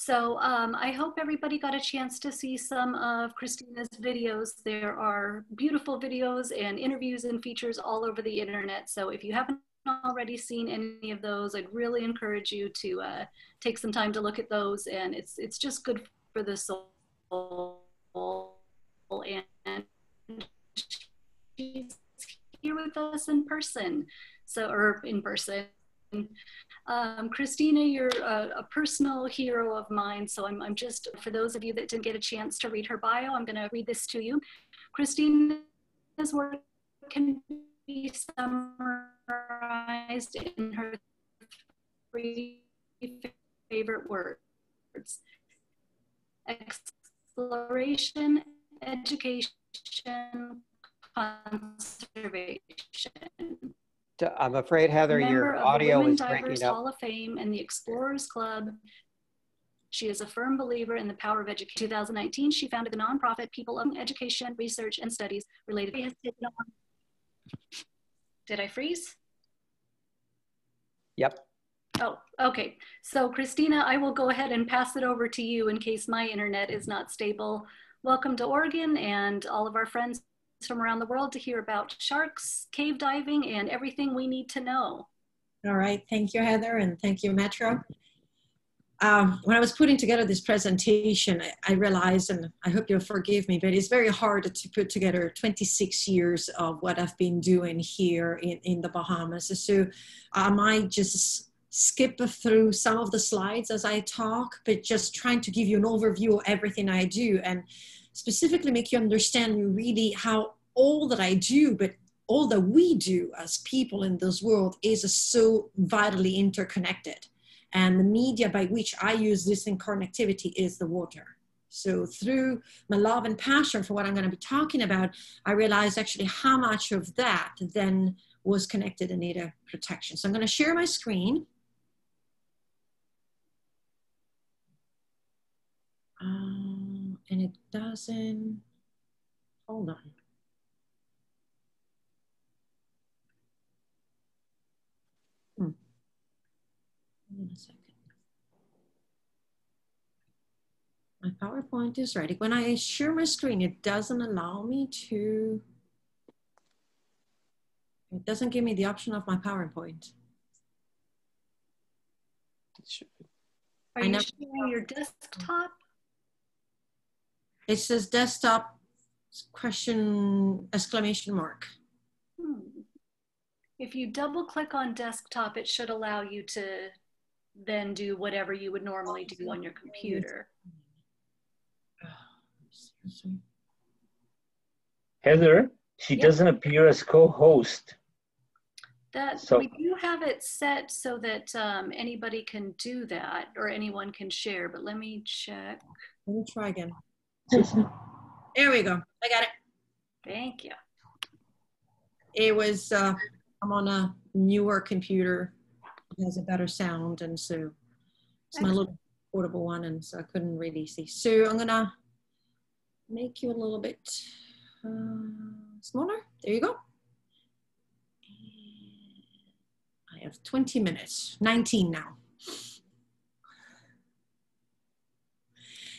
So I hope everybody got a chance to see some of Cristina's videos. There are beautiful videos and interviews and features all over the internet. So if you haven't already seen any of those, I'd really encourage you to take some time to look at those. And it's just good for the soul. And she's here with us in person. Cristina, you're a personal hero of mine. So I'm just, for those of you that didn't get a chance to read her bio, I'm gonna read this to you. Cristina's work can be summarized in her 3 favorite words: exploration, education, conservation. I'm afraid, Heather, your audio is breaking up. Member of the Women Divers Hall of Fame and the Explorers Club. She is a firm believer in the power of education. In 2019, she founded the nonprofit People of Education, Research, and Studies related. Did I freeze? Yep. Oh, okay. So Cristina, I will go ahead and pass it over to you in case my internet is not stable. Welcome to Oregon and all of our friends from around the world to hear about sharks, cave diving, and everything we need to know. All right, thank you, Heather, and thank you, Metro. When I was putting together this presentation, I realized, and I hope you'll forgive me, but it's very hard to put together 26 years of what I've been doing here in the Bahamas. So I might just skip through some of the slides as I talk, but just trying to give you an overview of everything I do and specifically make you understand really how all that I do, but all that we do as people in this world is so vitally interconnected. And the media by which I use this in connectivity is the water. So through my love and passion for what I'm going to be talking about, I realized actually how much of that then was connected and needed protection. So I'm going to share my screen. And it doesn't, hold on. Hold on a second. My PowerPoint is ready. When I share my screen, it doesn't allow me to, it doesn't give me the option of my PowerPoint. Are you sharing your desktop? It says desktop question exclamation mark. If you double click on desktop, it should allow you to then do whatever you would normally do on your computer. Heather, she doesn't appear as co-host. So we do have it set so that anybody can do that or anyone can share, but let me check. Let me try again. There we go. I got it. Thank you. It was, I'm on a newer computer. It has a better sound. And so it's my little portable one. And so I couldn't really see. So I'm going to make you a little bit smaller. There you go. I have 20 minutes, 19 now.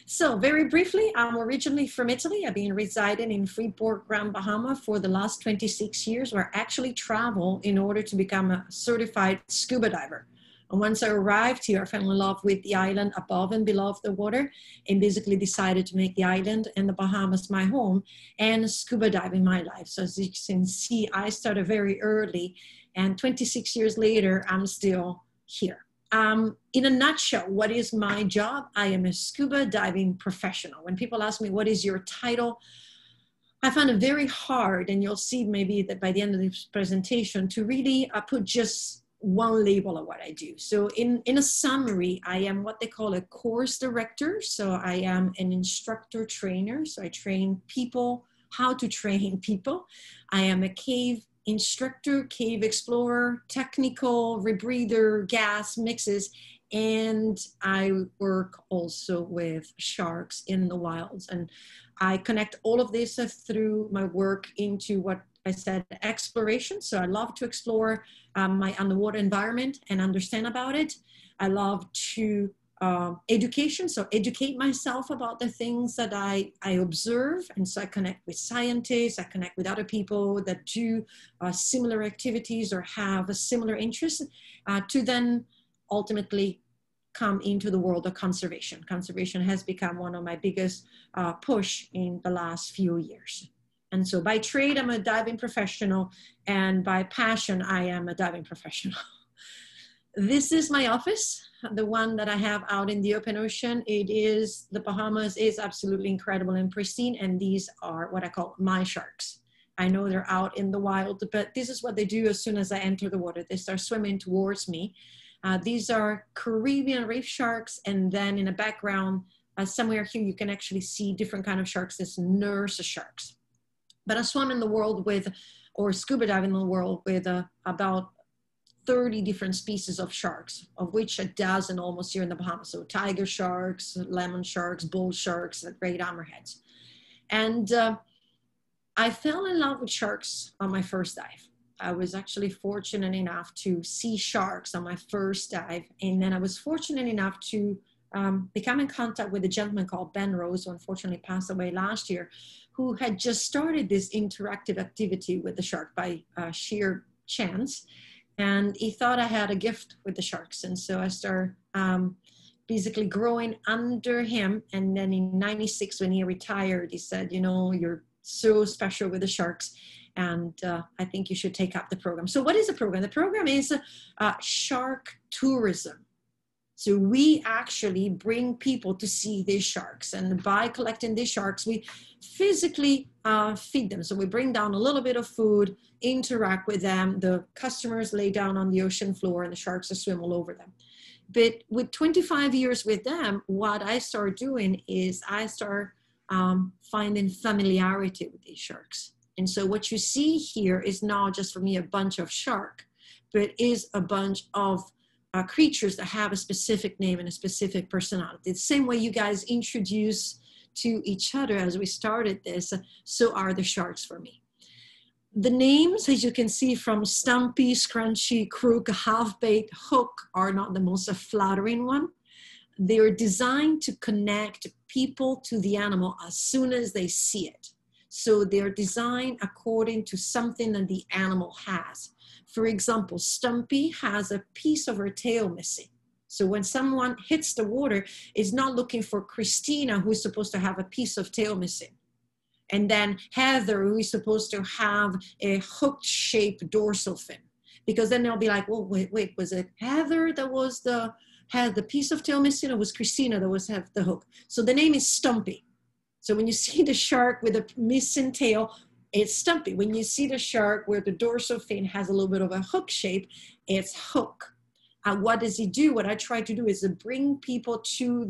So very briefly, I'm originally from Italy. I've been residing in Freeport, Grand Bahama for the last 26 years, where I actually travel in order to become a certified scuba diver. And once I arrived here, I fell in love with the island above and below the water and basically decided to make the island and the Bahamas my home and scuba diving my life. So as you can see, I started very early and 26 years later, I'm still here. In a nutshell, what is my job? I am a scuba diving professional. When people ask me, what is your title? I find it very hard, and you'll see maybe that by the end of this presentation, to really put just one label of what I do. So in a summary, I am what they call a course director. So I am an instructor trainer. So I train people how to train people. I am a cave instructor, cave explorer, technical, rebreather, gas mixes, and I work also with sharks in the wilds. And I connect all of this through my work into what I said, exploration. So I love to explore my underwater environment and understand about it. I love to education. So educate myself about the things that I observe. And so I connect with scientists, I connect with other people that do similar activities or have a similar interest to then ultimately come into the world of conservation. Conservation has become one of my biggest push in the last few years. And so by trade, I'm a diving professional, and by passion, I am a diving professional. This is my office, the one that I have out in the open ocean. It is, the Bahamas is absolutely incredible and pristine, and these are what I call my sharks. I know they're out in the wild, but this is what they do as soon as I enter the water. They start swimming towards me. These are Caribbean reef sharks, and then in the background, somewhere here, you can actually see different kind of sharks. There's nurse sharks. But I swam in the world with, or scuba dive in the world with about 30 different species of sharks, of which a dozen almost here in the Bahamas. So tiger sharks, lemon sharks, bull sharks, great hammerheads. And I fell in love with sharks on my first dive. I was actually fortunate enough to see sharks on my first dive. And then I was fortunate enough to become in contact with a gentleman called Ben Rose, who unfortunately passed away last year, who had just started this interactive activity with the shark by sheer chance. And he thought I had a gift with the sharks. And so I started basically growing under him. And then in '96, when he retired, he said, you know, you're so special with the sharks. And I think you should take up the program. So what is the program? The program is shark tourism. So we actually bring people to see these sharks. And by collecting these sharks, we physically feed them. So we bring down a little bit of food, interact with them. The customers lay down on the ocean floor and the sharks will swim all over them. But with 25 years with them, what I start doing is I start finding familiarity with these sharks. And so what you see here is not just for me a bunch of shark, but is a bunch of creatures that have a specific name and a specific personality. The same way you guys introduce to each other as we started this, so are the sharks for me. The names, as you can see, from Stumpy, Scrunchy, Crook, Half-Bait, Hook, are not the most flattering one. They are designed to connect people to the animal as soon as they see it. So they're designed according to something that the animal has. For example, Stumpy has a piece of her tail missing. So when someone hits the water, it's not looking for Cristina, who's supposed to have a piece of tail missing. And then Heather, who is supposed to have a hooked shaped dorsal fin. Because then they'll be like, well, wait, was it Heather that had the piece of tail missing, or was Cristina that have the hook? So the name is Stumpy. So when you see the shark with a missing tail, it's Stumpy. When you see the shark where the dorsal fin has a little bit of a hook shape, it's Hook. What does he do? What I try to do is to bring people to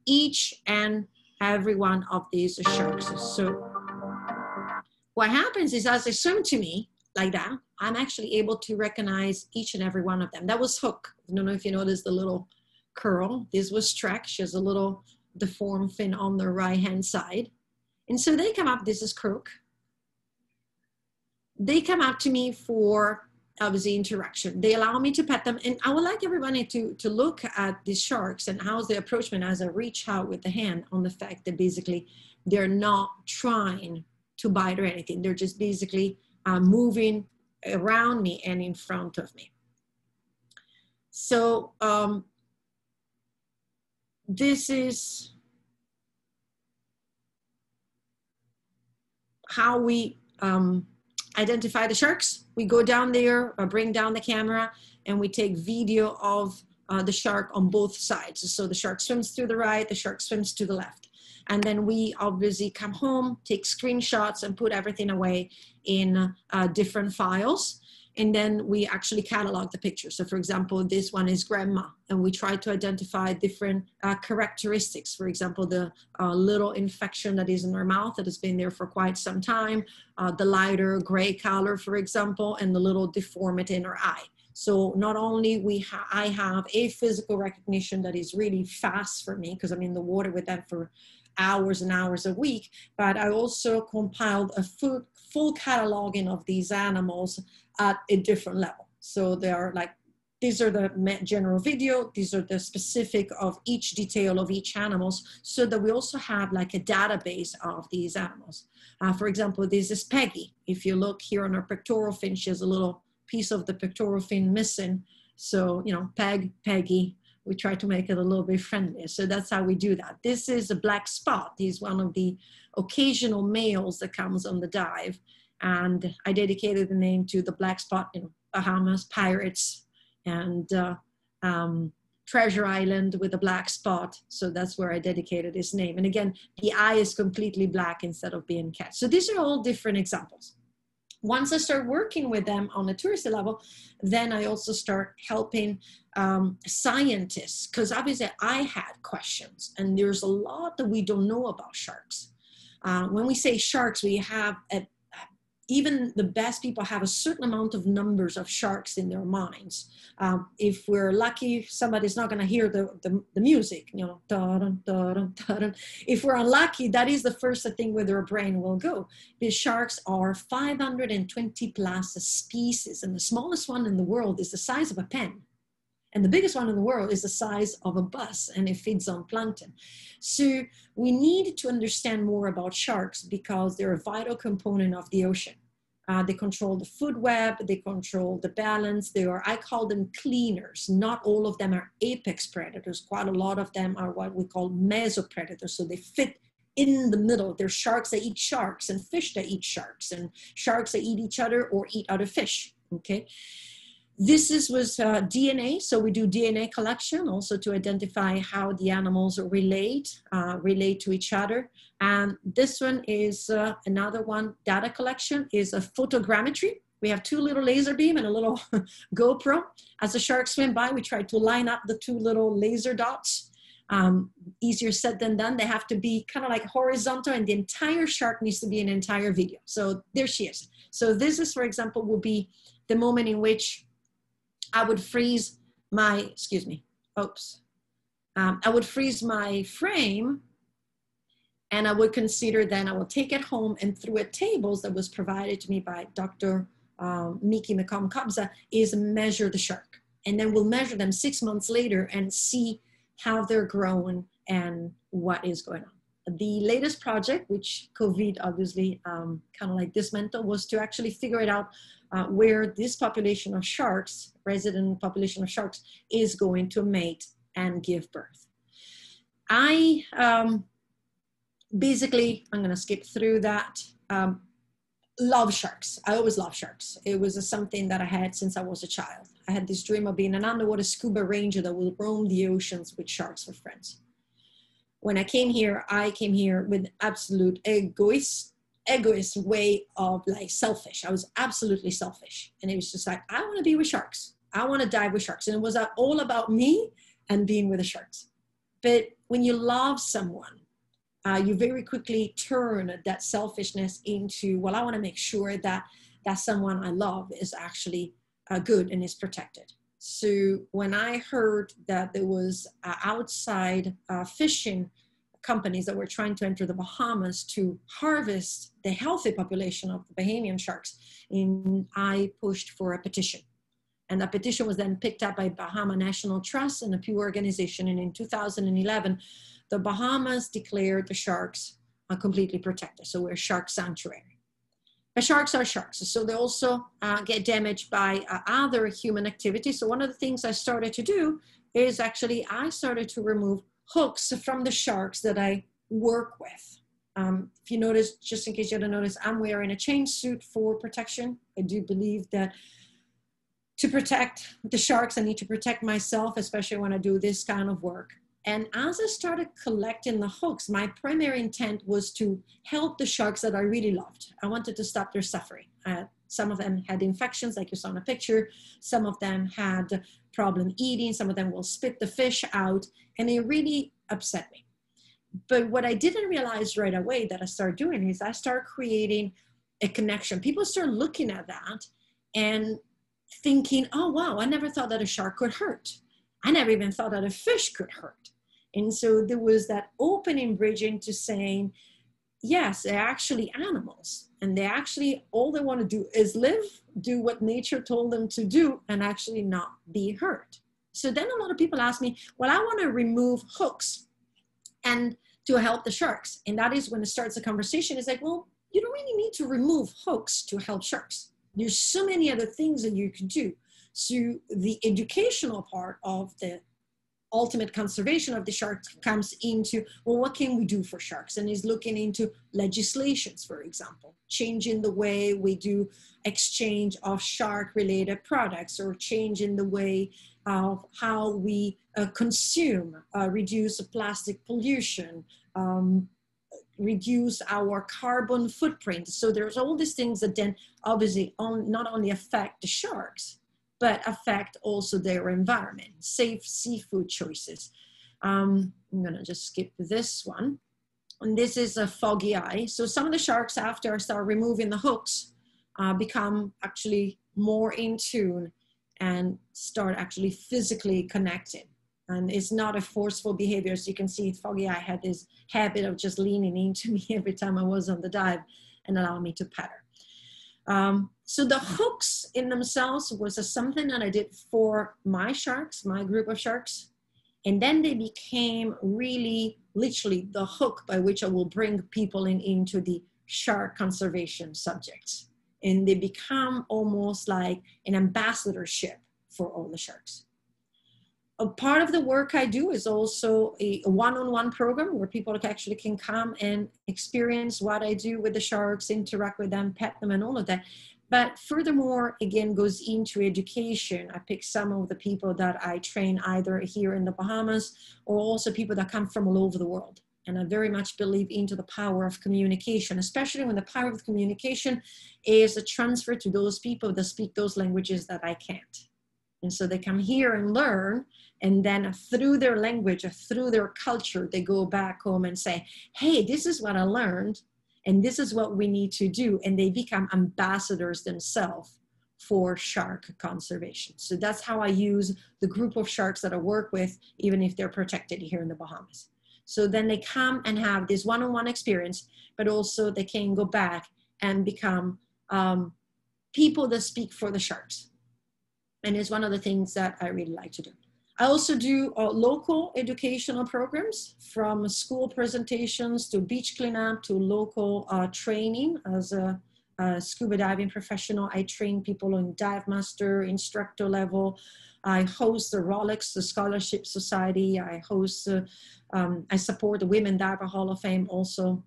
each and every one of these sharks. So what happens is as they swim to me like that, I'm actually able to recognize each and every one of them. That was Hook. I don't know if you noticed the little curl. This was Trek. She has a little deformed fin on the right-hand side. And so they come up, this is Crook. They come up to me for obviously interaction. They allow me to pet them. And I would like everybody to look at these sharks and how they approach me as I reach out with the hand on the fact that basically they're not trying to bite or anything. They're just basically moving around me and in front of me. So this is how we identify the sharks. We go down there, bring down the camera, and we take video of the shark on both sides. So the shark swims to the right, the shark swims to the left. And then we obviously come home, take screenshots, and put everything away in different files. And then we actually catalog the pictures. So for example, this one is Grandma, and we try to identify different characteristics. For example, the little infection that is in her mouth that has been there for quite some time, the lighter gray color, for example, and the little deformity in her eye. So not only I have a physical recognition that is really fast for me, because I'm in the water with them for hours and hours a week, but I also compiled a full cataloging of these animals at a different level. So they are like these are the general video. These are the specific of each detail of each animals, so that we also have like a database of these animals. For example, this is Peggy. If you look here on her pectoral fin, she has a little piece of the pectoral fin missing. So, you know, Peggy, we try to make it a little bit friendlier. So that's how we do that. This is a black spot. He's one of the occasional males that comes on the dive. And I dedicated the name to the black spot in Bahamas, pirates, and Treasure Island with a black spot. So that's where I dedicated his name. And again, the eye is completely black instead of being cat. So these are all different examples. Once I start working with them on a touristy level, then I also start helping scientists, because obviously I had questions, and there's a lot that we don't know about sharks. When we say sharks, we have even the best people have a certain amount of numbers of sharks in their minds. If we're lucky, somebody's not going to hear the music, you know, da-dun, da-dun, da-dun. If we're unlucky, that is the first thing where their brain will go. These sharks are 520 plus species, and the smallest one in the world is the size of a pen. And the biggest one in the world is the size of a bus, and it feeds on plankton. So we need to understand more about sharks because they're a vital component of the ocean. They control the food web, they control the balance. They are, I call them cleaners. Not all of them are apex predators. Quite a lot of them are what we call mesopredators. So they fit in the middle. There's sharks that eat sharks, and fish that eat sharks, and sharks that eat each other or eat other fish, okay? This was DNA, so we do DNA collection also to identify how the animals relate to each other. And this one is another one, data collection, is a photogrammetry. We have two little laser beam and a little GoPro. As the sharks swim by, we try to line up the two little laser dots. Easier said than done. They have to be kind of like horizontal, and the entire shark needs to be an entire video. So there she is. So this is, for example, will be the moment in which I would freeze my, I would freeze my frame, and I would consider then I will take it home, and through a tables that was provided to me by Dr. Miki Mekom-Kabza is measure the shark. And then we'll measure them 6 months later and see how they're growing and what is going on. The latest project, which COVID obviously kind of like dismantled, was to actually figure it out where this population of sharks, resident population of sharks, is going to mate and give birth. I basically, I'm gonna skip through that, love sharks. I always love sharks. It was something that I had since I was a child. I had this dream of being an underwater scuba ranger that will roam the oceans with sharks for friends. When I came here with absolute egoist way of like selfish. I was absolutely selfish. And it was just like, I want to be with sharks. I want to dive with sharks. And it was all about me and being with the sharks. But when you love someone, you very quickly turn that selfishness into, well, I want to make sure that that someone I love is actually good and is protected. So when I heard that there was outside fishing companies that were trying to enter the Bahamas to harvest the healthy population of the Bahamian sharks, I pushed for a petition. And that petition was then picked up by Bahama National Trust and a Pew organization. And in 2011, the Bahamas declared the sharks completely protected. So we're a shark sanctuary. But sharks are sharks. So they also get damaged by other human activities. So one of the things I started to do is actually I started to remove hooks from the sharks that I work with. If you notice, just in case you didn't notice, I'm wearing a chain suit for protection. I do believe that to protect the sharks, I need to protect myself, especially when I do this kind of work. And as I started collecting the hooks, my primary intent was to help the sharks that I really loved. I wanted to stop their suffering. Some of them had infections, like you saw in a picture. Some of them had problem eating. Some of them will spit the fish out, and it really upset me. But what I didn't realize right away that I started doing is I started creating a connection. People start looking at that and thinking, oh, wow, I never thought that a shark could hurt. I never even thought that a fish could hurt. And so there was that opening bridge into saying, yes, they're actually animals, and they actually, all they want to do is live, do what nature told them to do, and actually not be hurt. So then a lot of people ask me, well, I want to remove hooks and to help the sharks. And that is when it starts a conversation. It's like, well, you don't really need to remove hooks to help sharks. There's so many other things that you can do. So the educational part of the ultimate conservation of the sharks comes into, well, what can we do for sharks? And is looking into legislations, for example, changing the way we do exchange of shark-related products, or changing the way of how we consume, reduce plastic pollution, reduce our carbon footprint. So there's all these things that then obviously not only affect the sharks, but affect also their environment, safe seafood choices. I'm gonna just skip this one. And this is a foggy eye. So some of the sharks, after I start removing the hooks, become actually more in tune and start actually physically connecting. And it's not a forceful behavior. As you can see, foggy eye had this habit of just leaning into me every time I was on the dive and allow me to pet her. So the hooks in themselves was something that I did for my sharks, my group of sharks. And then they became really, literally the hook by which I will bring people into the shark conservation subjects. And they become almost like an ambassadorship for all the sharks. A part of the work I do is also a one-on-one program where people actually can come and experience what I do with the sharks, interact with them, pet them, and all of that. But furthermore, again, goes into education. I pick some of the people that I train either here in the Bahamas or also people that come from all over the world. And I very much believe into the power of communication, especially when the power of communication is a transfer to those people that speak those languages that I can't. And so they come here and learn, and then through their language or through their culture, they go back home and say, hey, this is what I learned, and this is what we need to do. And they become ambassadors themselves for shark conservation. So that's how I use the group of sharks that I work with, even if they're protected here in the Bahamas. So then they come and have this one-on-one experience, but also they can go back and become people that speak for the sharks. And it's one of the things that I really like to do. I also do local educational programs, from school presentations to beach cleanup to local training. As a scuba diving professional, I train people on dive master, instructor level. I host the Rolex, the Scholarship Society. I host, I support the Women Diver Hall of Fame, also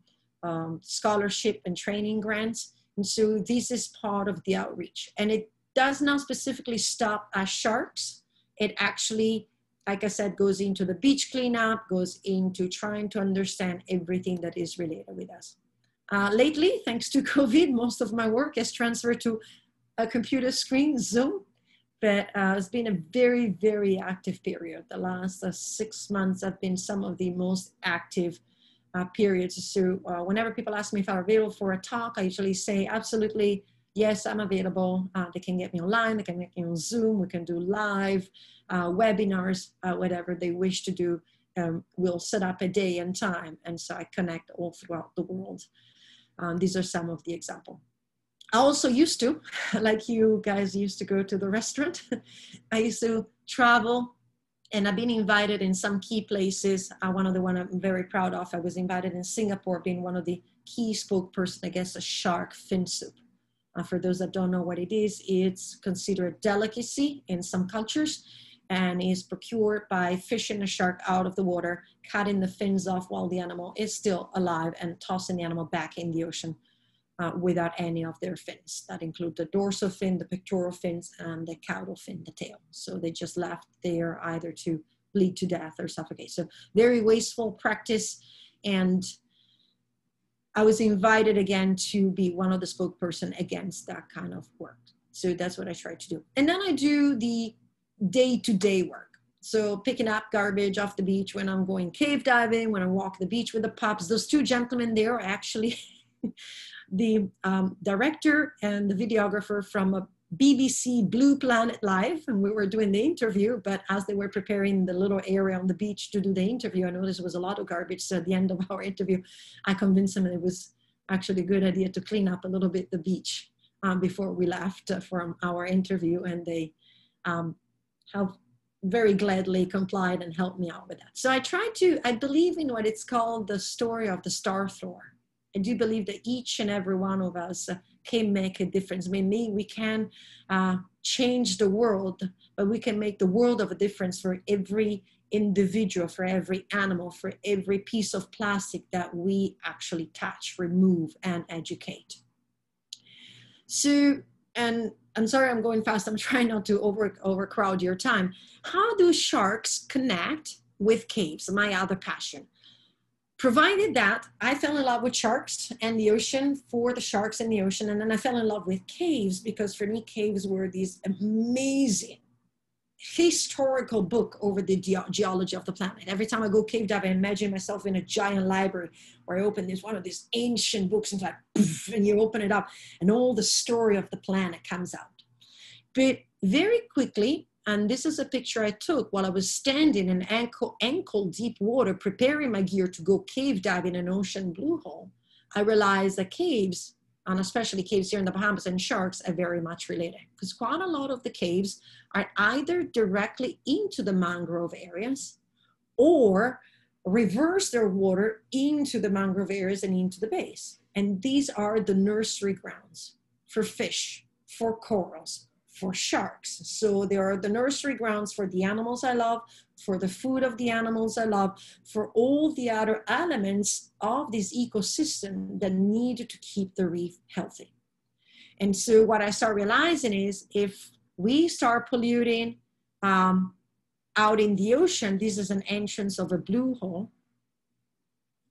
scholarship and training grants. And so this is part of the outreach. And it does not specifically stop at sharks. It actually, like I said, goes into the beach cleanup, goes into trying to understand everything that is related with us. Lately, thanks to COVID, most of my work has transferred to a computer screen, Zoom, but it's been a very, very active period. The last 6 months have been some of the most active periods. So whenever people ask me if I'm available for a talk, I usually say, absolutely, yes, I'm available. They can get me online, they can get me on Zoom, we can do live webinars, whatever they wish to do. We'll set up a day and time, and so I connect all throughout the world. These are some of the examples. I also used to, like you guys used to go to the restaurant, I used to travel, and I've been invited in some key places. One of the one I'm very proud of, I was invited in Singapore, being one of the key spokesperson against a shark fin soup. For those that don't know what it is, it's considered a delicacy in some cultures and is procured by fishing a shark out of the water, cutting the fins off while the animal is still alive, and tossing the animal back in the ocean without any of their fins. That include the dorsal fin, the pectoral fins, and the caudal fin, the tail. So they just left there either to bleed to death or suffocate. So very wasteful practice, and I was invited again to be one of the spokesperson against that kind of work. So that's what I try to do. And then I do the day-to-day work. So picking up garbage off the beach when I'm going cave diving, when I walk the beach with the pups. Those two gentlemen there are actually the director and the videographer from a BBC Blue Planet Live, and we were doing the interview, but as they were preparing the little area on the beach to do the interview, I noticed there was a lot of garbage. So at the end of our interview, I convinced them that it was actually a good idea to clean up a little bit the beach before we left from our interview, and they have very gladly complied and helped me out with that. So I believe in what it's called the story of the star thrower. I do believe that each and every one of us can make a difference. I mean, we can change the world, but we can make the world of a difference for every individual, for every animal, for every piece of plastic that we actually touch, remove, and educate. So, and I'm sorry I'm going fast. I'm trying not to overcrowd your time. How do sharks connect with caves? My other passion. Provided that I fell in love with sharks and the ocean for the sharks in the ocean. And then I fell in love with caves because for me, caves were these amazing historical book over the geology of the planet. Every time I go cave dive, I imagine myself in a giant library where I open this one of these ancient books and it's like, poof, and you open it up and all the story of the planet comes out. But very quickly, and this is a picture I took while I was standing in ankle deep water, preparing my gear to go cave dive in an ocean blue hole, I realized that caves, and especially caves here in the Bahamas, and sharks are very much related, because quite a lot of the caves are either directly into the mangrove areas or reverse their water into the mangrove areas and into the bays. And these are the nursery grounds for fish, for corals, for sharks. So there are the nursery grounds for the animals I love, for the food of the animals I love, for all the other elements of this ecosystem that need to keep the reef healthy. And so what I start realizing is if we start polluting out in the ocean, this is an entrance of a blue hole,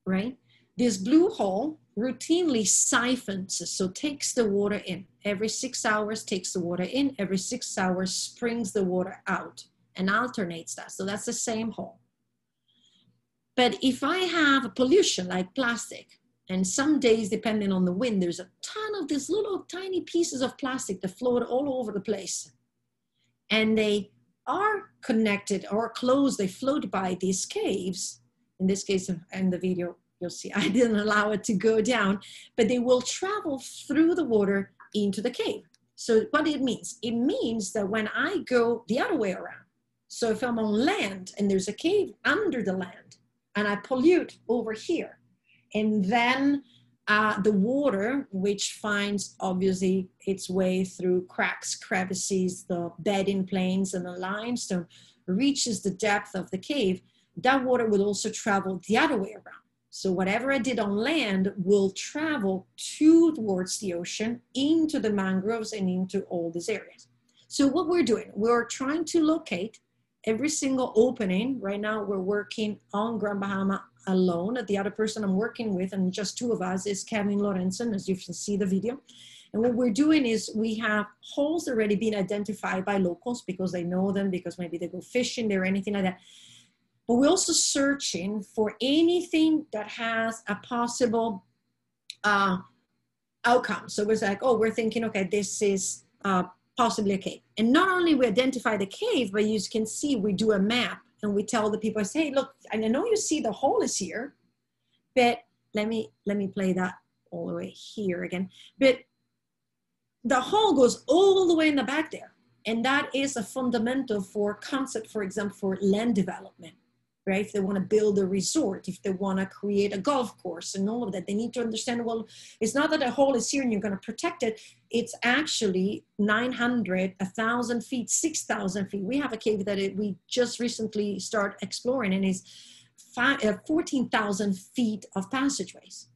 right? This blue hole routinely siphons, so takes the water in. Every 6 hours takes the water in, every 6 hours springs the water out and alternates that. So that's the same hole. But if I have a pollution like plastic, and some days, depending on the wind, there's a ton of these little tiny pieces of plastic that float all over the place. And they are connected or close, they float by these caves. In this case, in the video, you'll see I didn't allow it to go down, but they will travel through the water into the cave. So what it means that when I go the other way around, so if I'm on land and there's a cave under the land and I pollute over here, and then the water, which finds obviously its way through cracks, crevices, the bedding planes and the limestone, reaches the depth of the cave, that water will also travel the other way around. So whatever I did on land will travel towards the ocean, into the mangroves and into all these areas. So what we're doing, we're trying to locate every single opening. Right now we're working on Grand Bahama alone. The other person I'm working with, and just two of us, is Kevin Lorenzen, as you can see the video. And what we're doing is we have holes already been identified by locals because they know them, because maybe they go fishing there or anything like that. But we're also searching for anything that has a possible outcome. So it's like, oh, we're thinking, okay, this is possibly a cave. And not only we identify the cave, but you can see we do a map and we tell the people, I say, hey, look, I know you see the hole is here, but let me play that all the way here again. But the hole goes all the way in the back there. And that is a fundamental for concept, for example, for land development. Right? If they want to build a resort, if they want to create a golf course and all of that, they need to understand, well, it's not that a hole is here and you're going to protect it. It's actually 900, 1,000 feet, 6,000 feet. We have a cave that we just recently started exploring, and is 14,000 feet of passageways.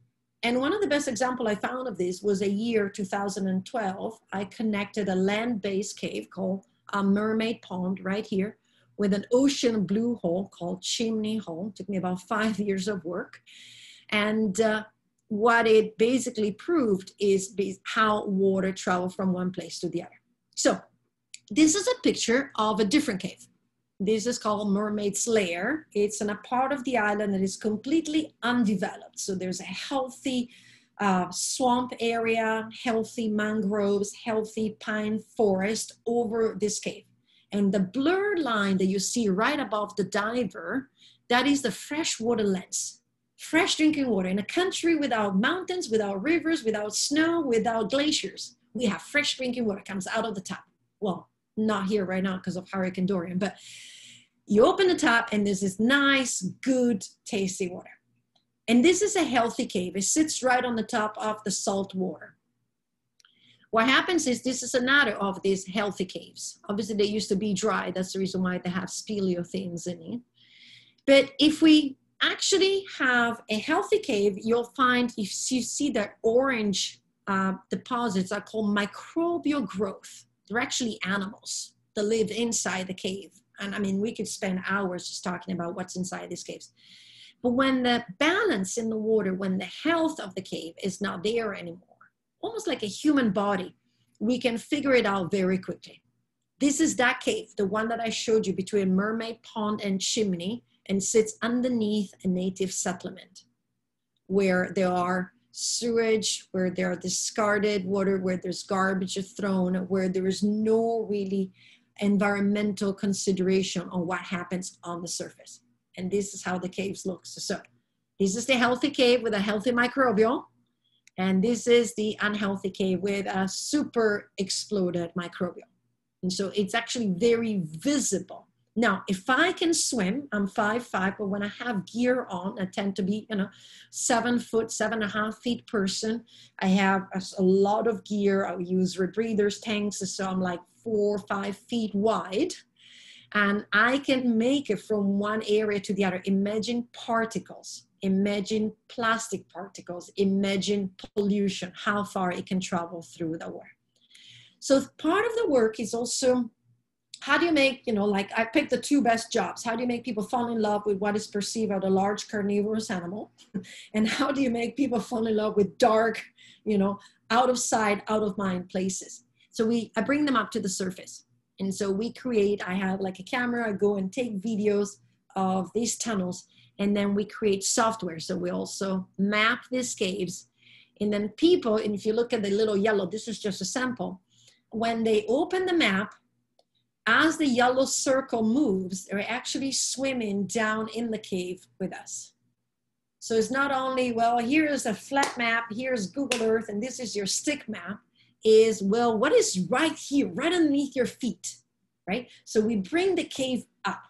And one of the best examples I found of this was a year 2012. I connected a land-based cave called Mermaid Pond right here with an ocean blue hole called Chimney Hole. It took me about 5 years of work. And what it basically proved is how water travels from one place to the other. So this is a picture of a different cave. This is called Mermaid's Lair. It's in a part of the island that is completely undeveloped. So there's a healthy swamp area, healthy mangroves, healthy pine forest over this cave. And the blurred line that you see right above the diver, that is the freshwater lens. Fresh drinking water in a country without mountains, without rivers, without snow, without glaciers. We have fresh drinking water comes out of the tap. Well, not here right now because of Hurricane Dorian, but you open the tap and there's this nice, good, tasty water. And this is a healthy cave. It sits right on the top of the salt water. What happens is this is another of these healthy caves. Obviously, they used to be dry. That's the reason why they have speleothems in it. But if we actually have a healthy cave, you'll find, if you see that orange deposits are called microbial growth. They're actually animals that live inside the cave. And I mean, we could spend hours just talking about what's inside these caves. But when the balance in the water, when the health of the cave is not there anymore, almost like a human body, we can figure it out very quickly. This is that cave, the one that I showed you between Mermaid Pond and Chimney, and sits underneath a native settlement where there are sewage, where there are discarded water, where there's garbage thrown, where there is no really environmental consideration on what happens on the surface. And this is how the caves look. So this is the healthy cave with a healthy microbial. And this is the unhealthy cave with a super exploded microbial. And so it's actually very visible. Now, if I can swim, I'm 5'5", but when I have gear on, I tend to be, 7 foot, 7.5 feet person. I have a lot of gear. I use rebreathers, tanks, so I'm like 4 or 5 feet wide. And I can make it from one area to the other. Imagine particles, imagine plastic particles, imagine pollution, how far it can travel through the water. So part of the work is also, how do you make, like I picked the 2 best jobs. How do you make people fall in love with what is perceived as a large carnivorous animal? And how do you make people fall in love with dark, out of sight, out of mind places? So I bring them up to the surface. And so I have like a camera, I go and take videos of these tunnels, and then we create software. So we also map these caves. And then people, and if you look at the little yellow, this is just a sample. When they open the map, as the yellow circle moves, they're actually swimming down in the cave with us. So it's not only, well, here's a flat map, here's Google Earth, and this is your stick map, is, well, what is right here, right underneath your feet, right? So we bring the cave up.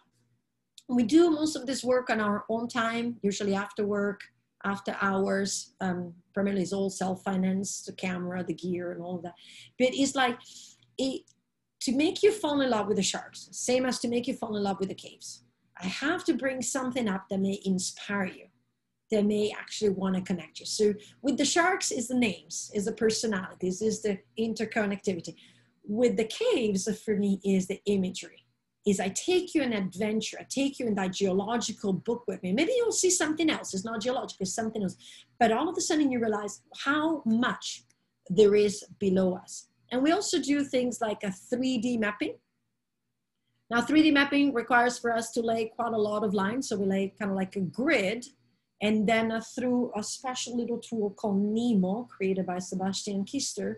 We do most of this work on our own time, usually after work, after hours. Primarily it's all self-financed, the camera, the gear, and all of that. But it's like, to make you fall in love with the sharks, same as to make you fall in love with the caves. I have to bring something up that may inspire you, that may actually want to connect you. So with the sharks is the names, is the personalities, is the interconnectivity. With the caves, for me, is the imagery. Is I take you on an adventure, I take you in that geological book with me. Maybe you'll see something else, it's not geological, it's something else. But all of a sudden you realize how much there is below us. And we also do things like a 3D mapping. Now 3D mapping requires for us to lay quite a lot of lines. So we lay kind of like a grid, and then through a special little tool called Nemo, created by Sebastian Kister,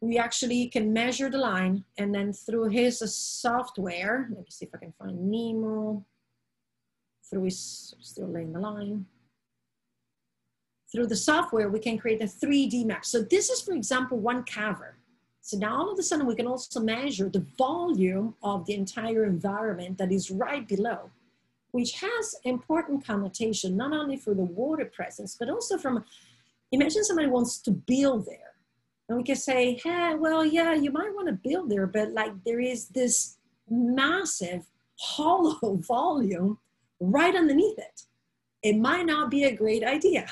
we actually can measure the line, and then through his software, let me see if I can find Nemo, through his, still laying the line. Through the software, we can create a 3D map. So this is, for example, one cavern. So now all of a sudden we can also measure the volume of the entire environment that is right below, which has important connotation, not only for the water presence, but also from, imagine somebody wants to build there. And we can say, hey, well, yeah, you might want to build there, but like there is this massive hollow volume right underneath it. It might not be a great idea.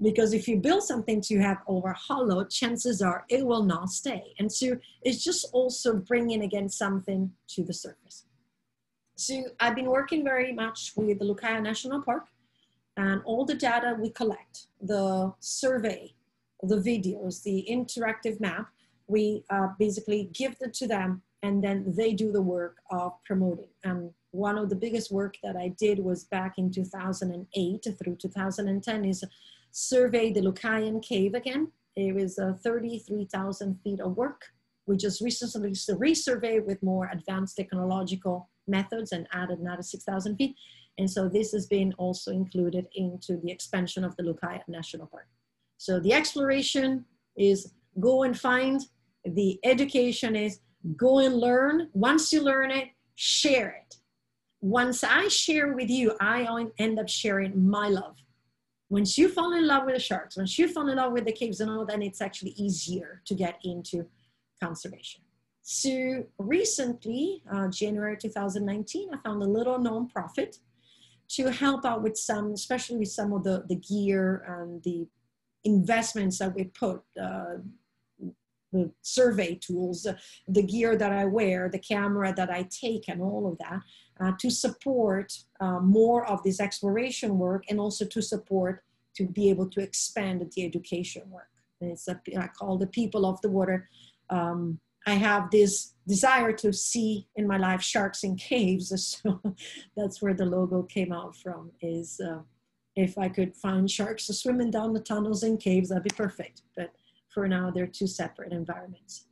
Because if you build something to have over hollow, chances are it will not stay. And so it's just also bringing again something to the surface. So I've been working very much with the Lucaya National Park, and all the data we collect, the survey, the videos, the interactive map, we basically give it to them, and then they do the work of promoting. And one of the biggest work that I did was back in 2008 through 2010 is survey the Lucayan Cave again. It was 33,000 feet of work. We just recently resurveyed with more advanced technological methods and added another 6,000 feet. And so this has been also included into the expansion of the Lucayan National Park. So the exploration is go and find. The education is go and learn. Once you learn it, share it. Once I share with you, I end up sharing my love. Once you fall in love with the sharks, once you fall in love with the caves and all, then it's actually easier to get into conservation. So recently, January 2019, I found a little nonprofit to help out with some, especially with some of the gear and the investments that we put, the survey tools, the gear that I wear, the camera that I take, and all of that, to support more of this exploration work, and also to support to be able to expand the education work. And it's I call the people of the water. I have this desire to see in my life sharks in caves, so that's where the logo came out from. Is if I could find sharks swimming down the tunnels in caves, that'd be perfect. But for now, they're two separate environments.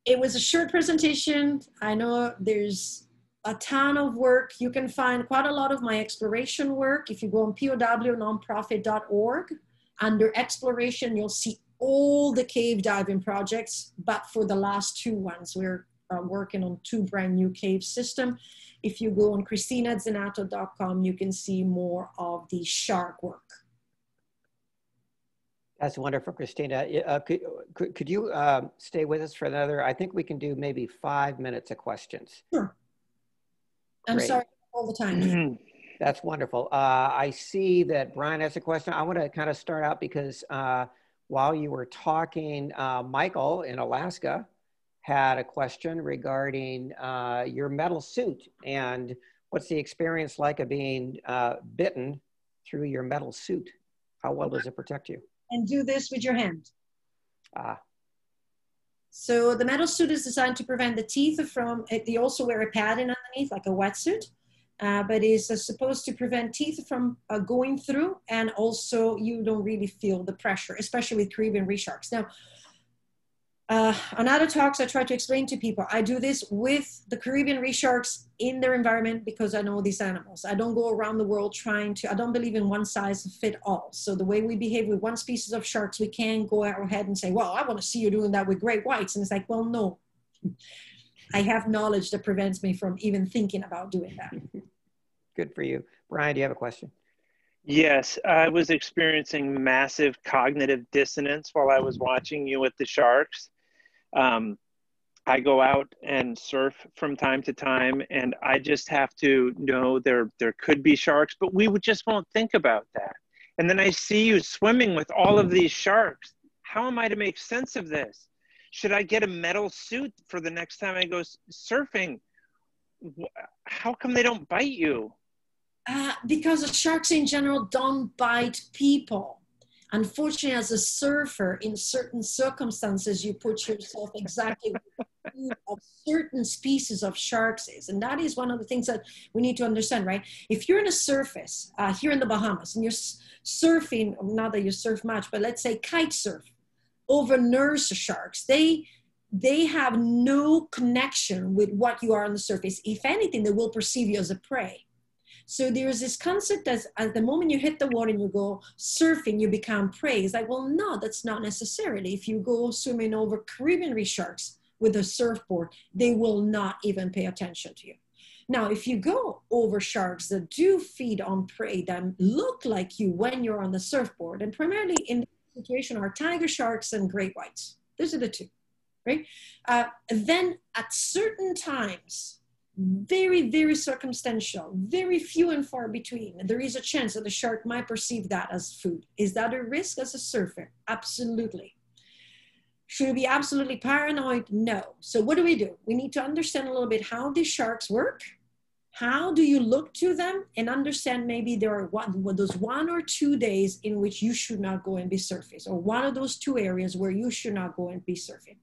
It was a short presentation. I know there's a ton of work. You can find quite a lot of my exploration work. If you go on pownonprofit.org, under exploration, you'll see all the cave diving projects, but for the last 2 ones, we're working on 2 brand new cave system. If you go on CristinaZenato.com, you can see more of the shark work. That's wonderful, Cristina. Could you stay with us for another, I think we can do maybe 5 minutes of questions. Sure. I'm Great. sorry all the time. That's wonderful. I see that Brian has a question. I want to kind of start out because while you were talking, Michael in Alaska had a question regarding your metal suit and what's the experience like of being bitten through your metal suit? How well does it protect you? And do this with your hand. So the metal suit is designed to prevent the teeth from, they also wear a padding underneath like a wetsuit, but is supposed to prevent teeth from going through, and also you don't really feel the pressure, especially with Caribbean reef sharks. Now, on other talks, I try to explain to people, I do this with the Caribbean reef sharks in their environment because I know these animals. I don't go around the world trying to, I don't believe in one size fit all. So the way we behave with one species of sharks, we can't go ahead and say, well, I want to see you doing that with great whites. And it's like, well, no. I have knowledge that prevents me from even thinking about doing that. Good for you. Brian, do you have a question? Yes, I was experiencing massive cognitive dissonance while I was watching you with the sharks. I go out and surf from time to time, and I just have to know there could be sharks, but we just won't think about that. And then I see you swimming with all of these sharks. How am I to make sense of this? Should I get a metal suit for the next time I go surfing? How come they don't bite you? Because the sharks in general don't bite people. Unfortunately, as a surfer, in certain circumstances, you put yourself exactly where of certain species of sharks is. And that is one of the things that we need to understand, right? If you're in a surface here in the Bahamas and you're surfing, not that you surf much, but let's say kite surf over nurse sharks, they have no connection with what you are on the surface. If anything, they will perceive you as a prey. So there's this concept that at the moment you hit the water and you go surfing, you become prey. It's like, well, no, that's not necessarily. If you go swimming over Caribbean reef sharks with a surfboard, they will not even pay attention to you. Now, if you go over sharks that do feed on prey that look like you when you're on the surfboard, and primarily in this situation are tiger sharks and great whites. Those are the two, right? Then at certain times, very, very circumstantial, very few and far between, there is a chance that the shark might perceive that as food. Is that a risk as a surfer? Absolutely. Should we be absolutely paranoid? No. So what do? We need to understand a little bit how these sharks work. How do you look to them and understand maybe there are those 1 or 2 days in which you should not go and be surfing, or one of those 2 areas where you should not go and be surfing.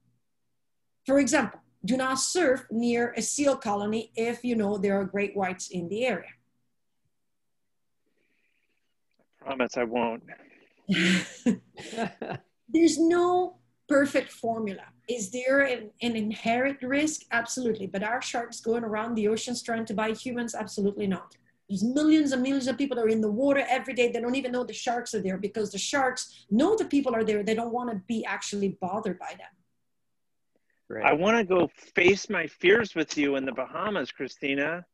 For example, do not surf near a seal colony if you know there are great whites in the area. Promise I won't. There's no perfect formula. Is there an inherent risk? Absolutely. But are sharks going around the oceans trying to bite humans? Absolutely not. There's millions and millions of people that are in the water every day. They don't even know the sharks are there because the sharks know the people are there. They don't want to be actually bothered by them. Right. I want to go face my fears with you in the Bahamas, Cristina.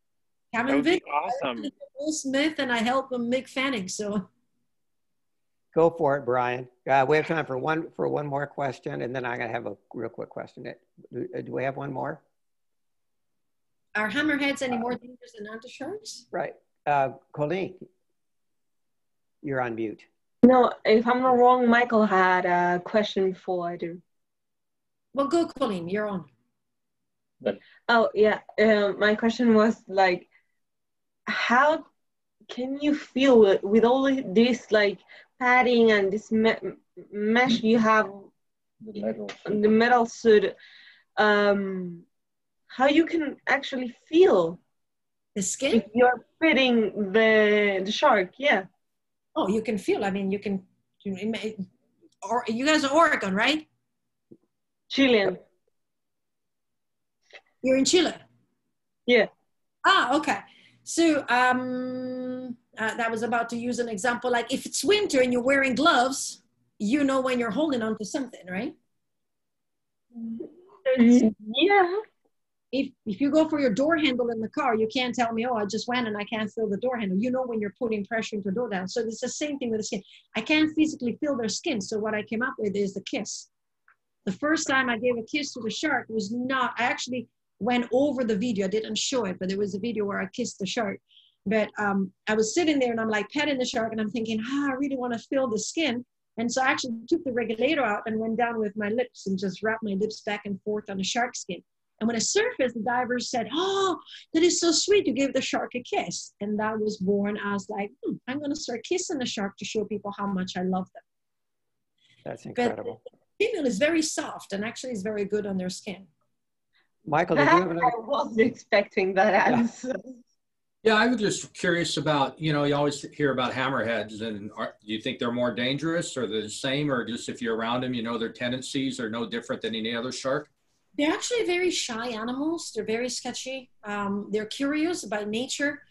That would be awesome. Will Smith and I help him Mick Fanning. So go for it, Brian. We have time for one more question, and then I'm gonna have a real quick question. Do we have one more? Are hammerheads any more dangerous than anti-sharks? Right. Colleen, you're on mute. No, if I'm not wrong, Michael had a question before I do. Well, go, Colleen, you're on. Oh, yeah. My question was like, how can you feel it with all this like padding and this mesh you have, the metal suit, how you can actually feel the skin? If you're fitting the shark, yeah. Oh, you can feel, I mean, you guys are Oregon, right? Chilean. You're in Chile? Yeah. Ah, okay. So that was about to use an example, like if it's winter and you're wearing gloves, you know when you're holding on to something, right? Yeah. If you go for your door handle in the car, you can't tell me, oh, I just went and I can't feel the door handle. You know when you're putting pressure into the door down. So it's the same thing with the skin. I can't physically feel their skin. So what I came up with is the kiss. The first time I gave a kiss to the shark was not, I actually went over the video. I didn't show it, but there was a video where I kissed the shark. But I was sitting there and I'm like petting the shark and I'm thinking, I really want to feel the skin. And so I actually took the regulator out and went down with my lips and just wrapped my lips back and forth on the shark skin. And when I surfaced, the divers said, oh, that is so sweet. You gave the shark a kiss. And that was born. I was like, I'm going to start kissing the shark to show people how much I love them. That's incredible. But the female is very soft and actually is very good on their skin. Michael, did you have another? I wasn't expecting that answer. Yeah, I was just curious about, you always hear about hammerheads, and do you think they're more dangerous or they're the same, or just if you're around them, their tendencies are no different than any other shark? They're actually very shy animals. They're very sketchy. They're curious by nature.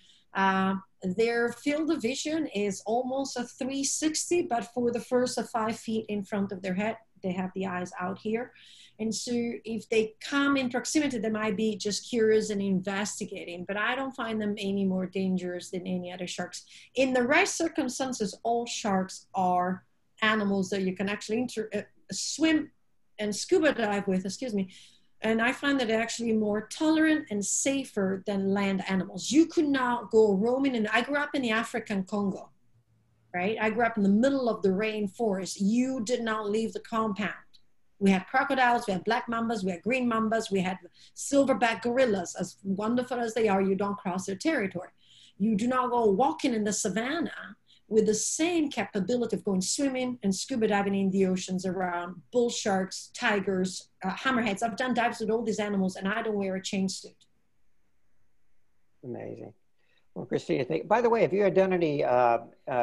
Their field of vision is almost a 360, but for the first 5 feet in front of their head, they have the eyes out here. And so if they come in proximity, they might be just curious and investigating, but I don't find them any more dangerous than any other sharks. In the right circumstances, all sharks are animals that you can actually swim and scuba dive with, and I find that they're actually more tolerant and safer than land animals. You could not go roaming, and I grew up in the African Congo, right? I grew up in the middle of the rainforest. You did not leave the compound. We had crocodiles, we had black mambas, we had green mambas, we had silverback gorillas. As wonderful as they are, you don't cross their territory. You do not go walking in the savannah with the same capability of going swimming and scuba diving in the oceans around bull sharks, tigers, hammerheads. I've done dives with all these animals and I don't wear a chain suit. Amazing. Well, Cristina, by the way, have you done any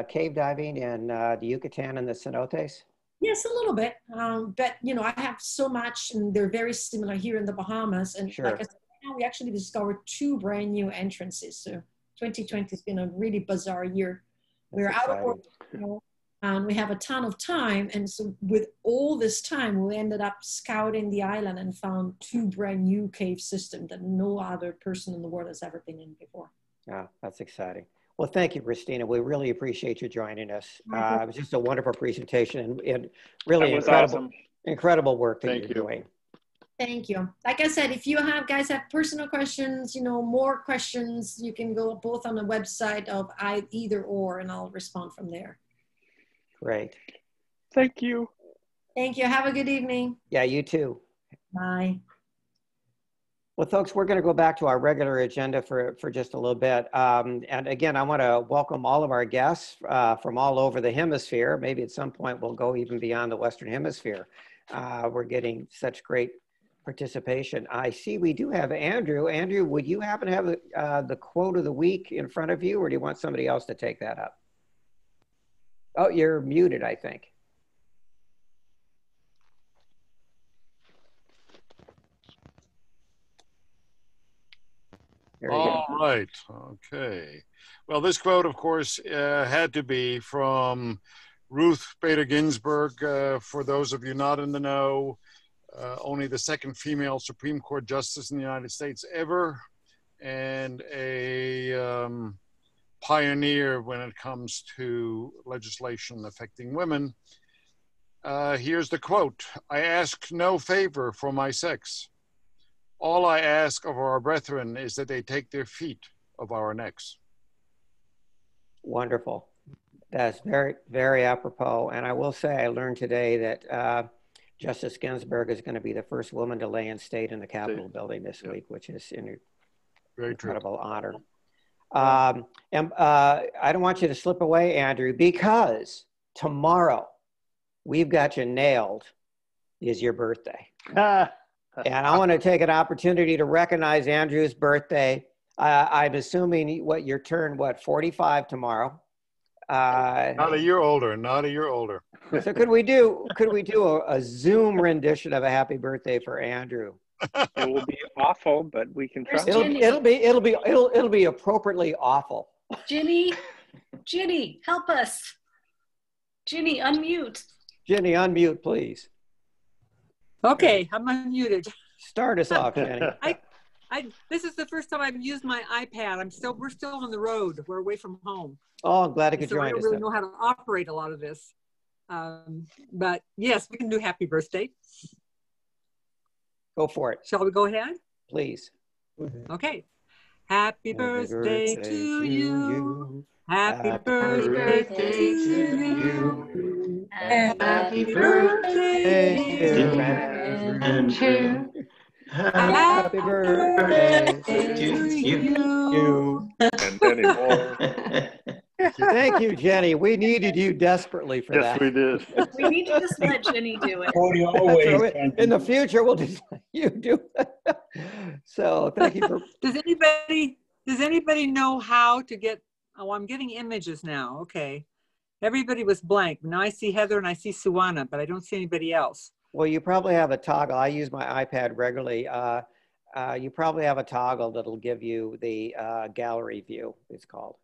cave diving in the Yucatan and the cenotes? Yes, a little bit, but I have so much, and they're very similar here in the Bahamas. And sure. Like I said, now we actually discovered 2 brand new entrances. So 2020 has been a really bizarre year. We're out of work, and we have a ton of time. And so with all this time, we ended up scouting the island and found 2 brand new cave systems that no other person in the world has ever been in before. Yeah, that's exciting. Well, thank you, Cristina. We really appreciate you joining us. It was just a wonderful presentation and really incredible work that you're doing. Thank you. Like I said, if you guys have personal questions, more questions, you can go both on the website of either or, and I'll respond from there. Great. Thank you. Thank you. Have a good evening. Yeah, you too. Bye. Well, folks, we're going to go back to our regular agenda for just a little bit. And again, I want to welcome all of our guests from all over the hemisphere. Maybe at some point we'll go even beyond the Western Hemisphere. We're getting such great participation. I see we do have Andrew. Andrew, would you happen to have the quote of the week in front of you, or do you want somebody else to take that up? Oh, you're muted, I think. All right. Okay. Well, this quote, of course, had to be from Ruth Bader Ginsburg. For those of you not in the know, only the second female Supreme Court justice in the United States ever, and a pioneer when it comes to legislation affecting women. Here's the quote: "I ask no favor for my sex. All I ask of our brethren is that they take their feet of our necks." Wonderful. That's very, very apropos. And I will say, I learned today that Justice Ginsburg is going to be the first woman to lay in state in the Capitol building this week, which is an incredible honor. And I don't want you to slip away, Andrew, because tomorrow, we've got you nailed, is your birthday. And I want to take an opportunity to recognize Andrew's birthday. I'm assuming what your turn, 45 tomorrow? Not a year older, not a year older. So could we do a Zoom rendition of a happy birthday for Andrew? It will be awful, but we can try. It'll be appropriately awful. Ginny, help us. Ginny, unmute. Ginny, unmute, please. Okay, I'm unmuted. Start us off, Jenny. This is the first time I've used my iPad. We're still on the road. We're away from home. Oh, I'm glad I could join us. I don't really know how to operate a lot of this. But yes, we can do happy birthday. Go for it. Shall we go ahead? Please. Okay. Happy birthday to you. Happy birthday to you. Happy birthday to you. Happy birthday to you. And many more. Thank you, Jenny. We needed you desperately for that. Yes, we did. We need to just let Ginny do it. Always. In the future, we'll just let you do it. So thank you for. Does anybody know how to get? Oh, I'm getting images now. Okay. Everybody was blank. Now I see Heather and I see Suwana, but I don't see anybody else. Well, you probably have a toggle. I use my iPad regularly. You probably have a toggle that'll give you the gallery view, it's called.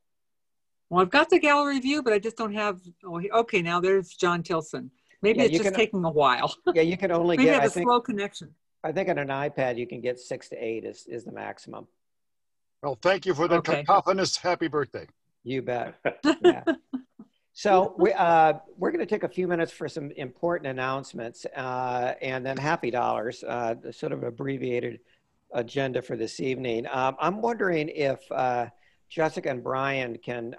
Well, I've got the gallery view, but I just don't have. Oh, okay, now there's John Tilson. Maybe it's just taking a while. Yeah, you can only Maybe get. I have a slow connection. I think on an iPad you can get 6 to 8 is the maximum. Well, thank you for the cacophonous happy birthday. You bet. Yeah. So we're going to take a few minutes for some important announcements and then happy dollars, the sort of abbreviated agenda for this evening. I'm wondering if Jessica and Brian can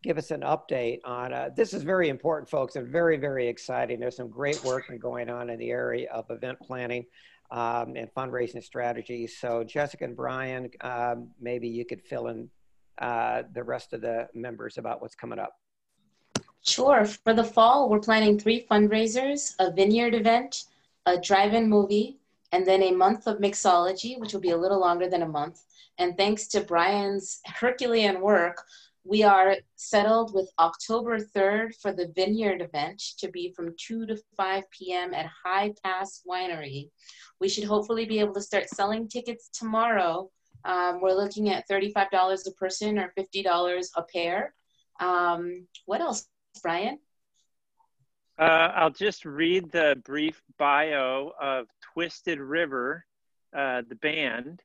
give us an update on, this is very important, folks, and very, very exciting. There's some great work going on in the area of event planning and fundraising strategies. So Jessica and Brian, maybe you could fill in the rest of the members about what's coming up. Sure. For the fall, we're planning 3 fundraisers, a vineyard event, a drive-in movie, and then a month of mixology, which will be a little longer than a month. And thanks to Brian's Herculean work, we are settled with October 3rd for the vineyard event to be from 2 to 5 p.m. at High Pass Winery. We should hopefully be able to start selling tickets tomorrow. We're looking at $35 a person or $50 a pair. What else, Brian? I'll just read the brief bio of Twisted River, the band.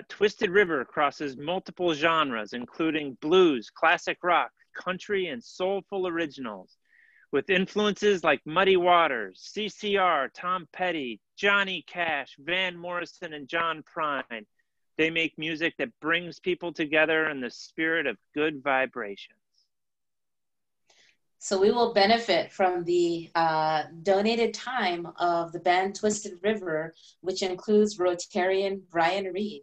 Twisted River crosses multiple genres, including blues, classic rock, country, and soulful originals. With influences like Muddy Waters, CCR, Tom Petty, Johnny Cash, Van Morrison, and John Prine, they make music that brings people together in the spirit of good vibrations. So we will benefit from the donated time of the band Twisted River, which includes Rotarian Brian Reed.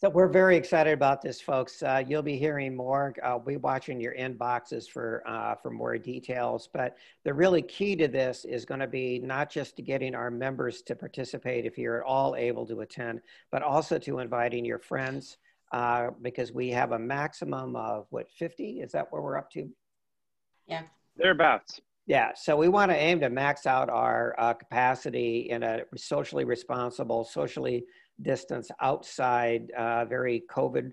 So we're very excited about this, folks. You'll be hearing more. I'll be watching your inboxes for more details. But the really key to this is going to be not just to getting our members to participate if you're at all able to attend, but also to inviting your friends, because we have a maximum of, what, 50? Is that where we're up to? Yeah. Thereabouts. Yeah, so we want to aim to max out our capacity in a socially responsible, socially distanced, outside, very COVID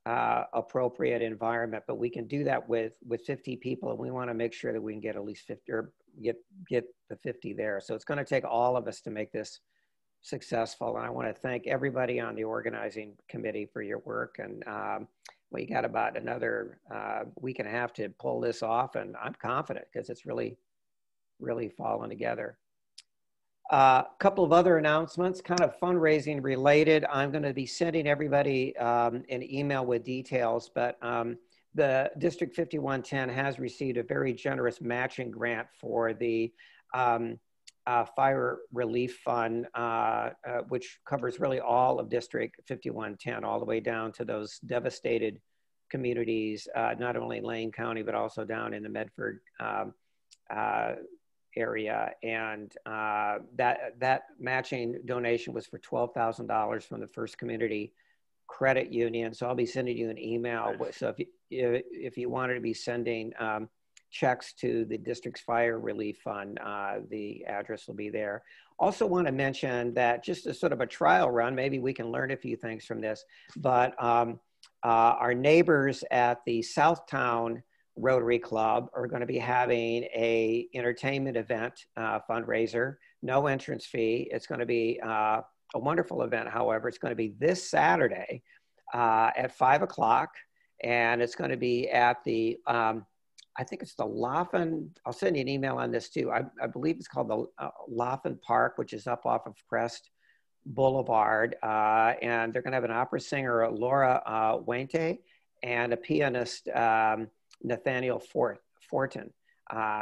appropriate environment. But we can do that with 50 people, and we want to make sure that we can get at least 50 or get the 50 there. So it's going to take all of us to make this successful. And I want to thank everybody on the organizing committee for your work. And we got about another week and a half to pull this off, and I'm confident because it's really, really fallen together. A couple of other announcements, kind of fundraising related. I'm going to be sending everybody an email with details, but the District 5110 has received a very generous matching grant for the Fire Relief Fund, which covers really all of District 5110, all the way down to those devastated communities, not only in Lane County, but also down in the Medford area. And that matching donation was for $12,000 from the First Community Credit Union. So I'll be sending you an email. So if you wanted to be sending checks to the district's fire relief fund, the address will be there. Also want to mention that just as sort of a trial run, maybe we can learn a few things from this, but our neighbors at the Southtown Rotary Club are going to be having a entertainment event fundraiser, no entrance fee. It's going to be a wonderful event. However, it's going to be this Saturday at 5 o'clock, and it's going to be at the I think it's the Laughlin. I'll send you an email on this too. I believe it's called the Laughlin Park, which is up off of Crest Boulevard. And they're going to have an opera singer, Laura Wente, and a pianist, Nathaniel Fortin.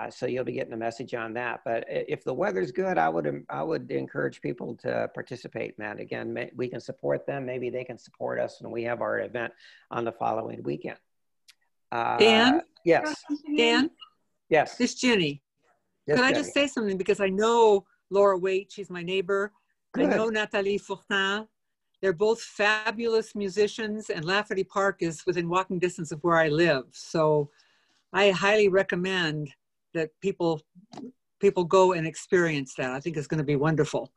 So you'll be getting a message on that. But if the weather's good, I would encourage people to participate in that. Again, we can support them. Maybe they can support us, and we have our event on the following weekend. Dan? Yes. Dan? Yes. This Ginny. Yes, Could I Jenny. just say something? Because I know Laura Waite, she's my neighbor. Good. I know Nathalie Fortin. They're both fabulous musicians, and Lafferty Park is within walking distance of where I live. So I highly recommend that people go and experience that. I think it's going to be wonderful.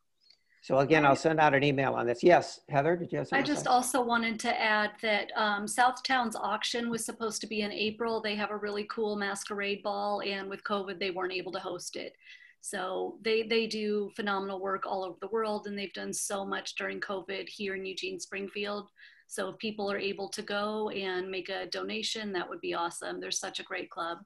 So again, I'll send out an email on this. Yes, Heather, did you have something? I just also wanted to add that Southtown's auction was supposed to be in April. They have a really cool masquerade ball, and with COVID, they weren't able to host it. So they do phenomenal work all over the world, and they've done so much during COVID here in Eugene, Springfield. So if people are able to go and make a donation, that would be awesome. They're such a great club.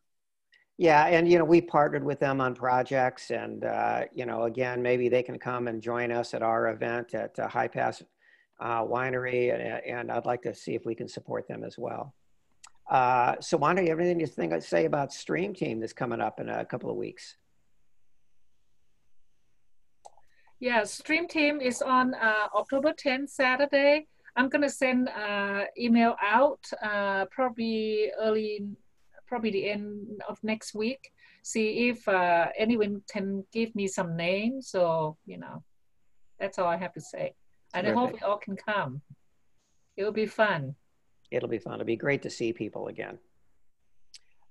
Yeah, and we partnered with them on projects, and again, maybe they can come and join us at our event at High Pass Winery, and I'd like to see if we can support them as well. So Wanda, you have anything to say about Stream Team that's coming up in a couple of weeks? Yeah, Stream Team is on October 10th, Saturday. I'm gonna send email out probably the end of next week. See if anyone can give me some names. So, that's all I have to say. And I hope we all can come. It'll be fun. It'll be fun. It'll be great to see people again.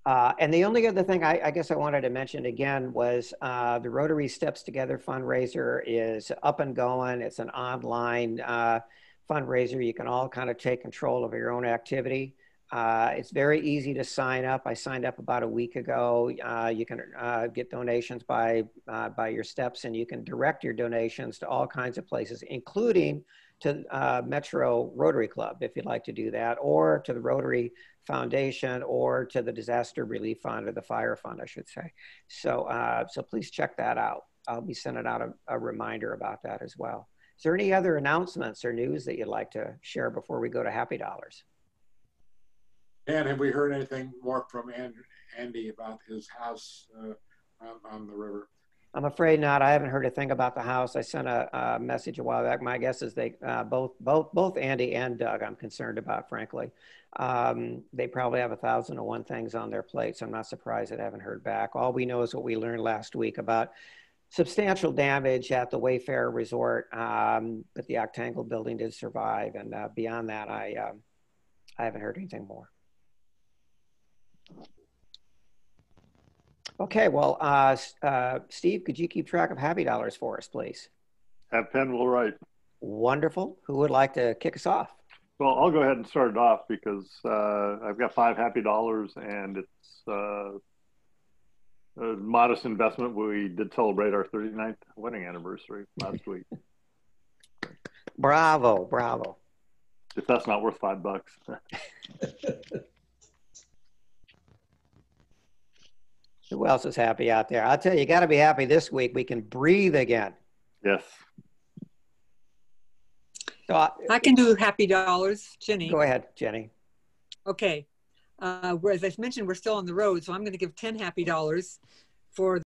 And the only other thing I guess I wanted to mention again was the Rotary Steps Together fundraiser is up and going. It's an online fundraiser. You can all kind of take control of your own activity. It's very easy to sign up. I signed up about a week ago. You can get donations by your steps, and you can direct your donations to all kinds of places, including to Metro Rotary Club, if you'd like to do that, or to the Rotary Foundation, or to the Disaster Relief Fund, or the Fire Fund, I should say. So, so please check that out. I'll be sending out a reminder about that as well. Is there any other announcements or news that you'd like to share before we go to Happy Dollars? Dan, have we heard anything more from Andy about his house on the river? I'm afraid not. I haven't heard a thing about the house. I sent a message a while back. My guess is they both Andy and Doug, I'm concerned about, frankly. They probably have 1,001 things on their plate, so I'm not surprised that I haven't heard back. All we know is what we learned last week about substantial damage at the Wayfarer Resort, but the Octangle building did survive. And beyond that, I haven't heard anything more. Okay, well, Steve, could you keep track of Happy Dollars for us, please? Have pen will write. Wonderful. Who would like to kick us off? Well, I'll go ahead and start it off because I've got 5 Happy Dollars, and it's a modest investment. We did celebrate our 39th wedding anniversary last week. Bravo, bravo. If that's not worth $5. Who else is happy out there? I'll tell you, you got to be happy this week. We can breathe again. Yes. So I can do Happy Dollars, Jenny. Go ahead, Jenny. Okay. As I mentioned, we're still on the road, so I'm going to give 10 Happy Dollars for